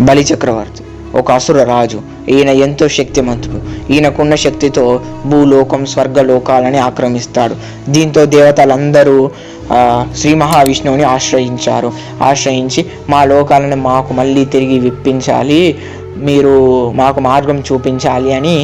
బలి చక్రవర్తి ఒక అసుర రాజు. ఈయన ఎంతో శక్తిమంతుడు. ఈయనకున్న శక్తితో భూలోకం స్వర్గలోకాలని ఆక్రమిస్తాడు. దీంతో దేవతలందరూ శ్రీ మహావిష్ణువుని ఆశ్రయించి మా లోకాలను మాకు మళ్ళీ తిరిగి విప్పించాలి, మీరు మాకు మార్గం చూపించాలి అని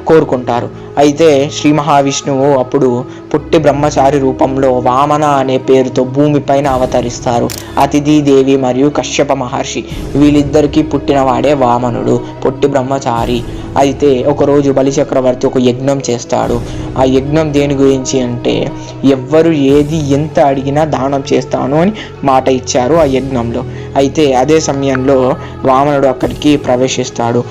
కోరుకుంటారు. అయితే శ్రీ మహావిష్ణువు అప్పుడు పుట్టి బ్రహ్మచారి రూపంలో వామన అనే పేరుతో భూమిపైన అవతరిస్తారు. అతిథిదేవి మరియు కశ్యప మహర్షి వీళ్ళిద్దరికీ పుట్టినవాడే వామనుడు, పుట్టి బ్రహ్మచారి. అయితే ఒకరోజు బలిచక్రవర్తి ఒక యజ్ఞం చేస్తాడు. ఆ యజ్ఞం దేని గురించి అంటే, ఎవ్వరు ఏది ఎంత అడిగినా దానం చేస్తాను అని మాట ఇచ్చారు ఆ యజ్ఞంలో. అయితే అదే సమయంలో వామనుడు అక్కడికి ప్రవేశిస్తాడు.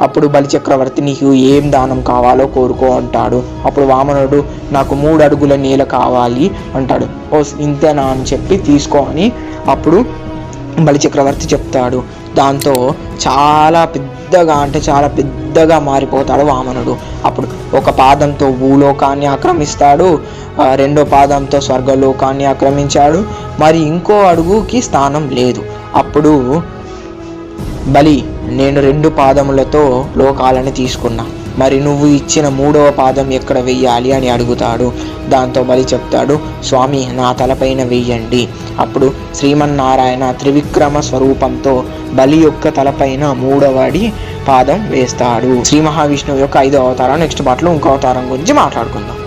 అప్పుడు బలిచక్రవర్తి నీకు ఏం దానం కావాలో కోరుకో అంటాడు. అప్పుడు వామనుడు నాకు 3 అడుగుల నేల కావాలి అంటాడు. ఓ ఇంతేనా అని చెప్పి తీసుకో అని అప్పుడు బలిచక్రవర్తి చెప్తాడు. దాంతో చాలా పెద్దగా మారిపోతాడు వామనుడు. అప్పుడు ఒక పాదంతో భూలోకాన్ని ఆక్రమిస్తాడు, 2వ పాదంతో స్వర్గలోకాన్ని ఆక్రమించాడు, మరి ఇంకో అడుగుకి స్థానం లేదు. అప్పుడు బలి నేను 2 పాదములతో లోకాలని తీసుకున్నా, మరి నువ్వు ఇచ్చిన 3వ పాదం ఎక్కడ వెయ్యాలి అని అడుగుతాడు. దాంతో బలి చెప్తాడు, స్వామి నా తలపైన వెయ్యండి. అప్పుడు శ్రీమన్నారాయణ త్రివిక్రమ స్వరూపంతో బలి యొక్క తలపైన 3వ పాదం వేస్తాడు. శ్రీ మహావిష్ణువు యొక్క 5వ అవతారం నెక్స్ట్ పార్ట్లో ఇంకో అవతారం గురించి మాట్లాడుకుందాం.